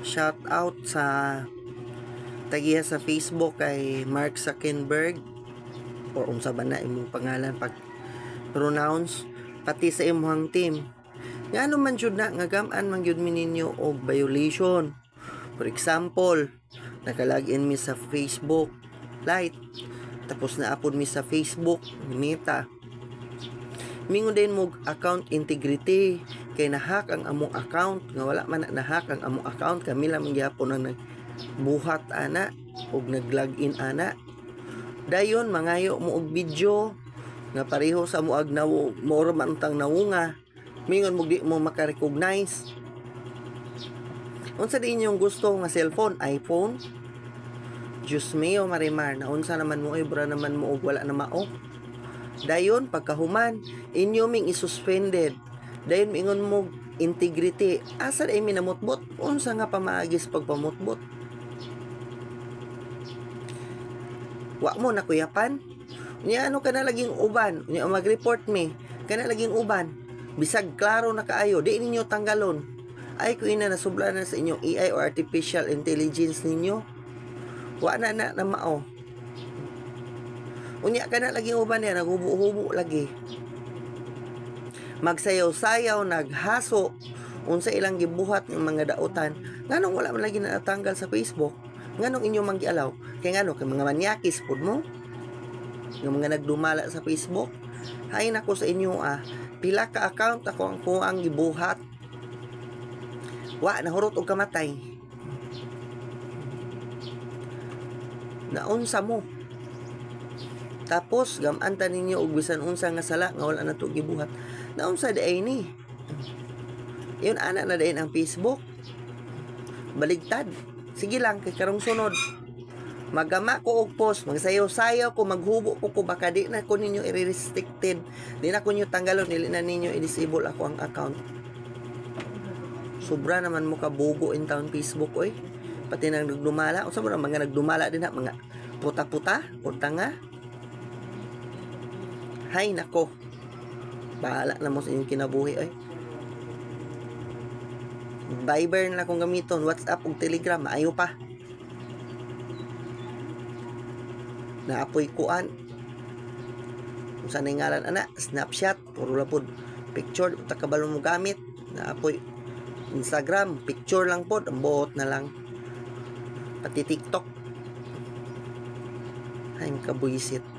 Shout out sa tagiya sa Facebook kay Mark Zuckerberg or unsa ba na imong pangalan pag pronounce, pati sa imong team. Ngano man jud na nga gam-an man gyud mi ninyo og violation. For example, naka-login mi sa Facebook Lite, tapos naapod mi sa Facebook Meta. Mingon din mo account integrity kay nahack ang among account, nga wala man nahack ang among account, kami lang gyapon ang nagbuhat ana og nag-login ana. Dayon mangayo mo og video nga pareho sa muag nawo mo man tang nawunga, mingon mo di mo maka-recognize. Unsa din inyong gusto nga cellphone, iPhone? Diyos mio Marimar, na unsa naman mo ay bra naman mo og wala na mao. Dayon pagkahuman inyo ming isuspended. Dayon mingon mo integrity. Asa ay minamutbot? Unsa nga pamaagis pagpamutbot? Wa mo na kuyapan? Nya ano ka na laging uban? Nya mag-report me. Kana laging uban. Bisag klaro na kaayo, di ninyo tanggalon. Ay ko ina nasubla na sa inyong AI or artificial intelligence ninyo. Wa na na mao. Unya ka na laging uban yan, naghubo-hubo lagi. Magsayaw-sayaw, naghaso, unsa ilang gibuhat ng mga dautan. Nganong wala man lagi natanggal sa Facebook? Nganong inyo man gialaw? Kay ngano, kay mga manyakis pud mo? Yung mga nagdumala sa Facebook? Hay nako sa inyo pila ka account ako ang kuang gibuhat. Wa nahurot og kamatay. Naunsa mo? Tapos gamanta ninyo og bisan unsa nga sala nga wala na to gibuhat. Naunsa di ay ni? Yun ana na dayon ang Facebook. Baligtad. Sige lang kay karong sunod. Magama ko og post, magsayaw-sayaw ko, maghubo ko baka di na ko ninyo i-restricted. Di na ko ninyo tanggalon, dili na ninyo i-disable ako ang account. Sobra naman mo kabugo in town Facebook oy. Pati nang nagdumala, unsa mo na mga nagdumala din na mga puta-puta o tanga. Hay nako. Bahala na mo sa inyong kinabuhi oy. Viber na akong gamiton, WhatsApp ug Telegram, maayo pa. Naapoy kuan. Kung saan ang ngalan ana, Snapchat, puro lapod picture, takabalo mo gamit. Naapoy Instagram, picture lang pod, ang buot na lang. Pati TikTok. Ay, kabuisit.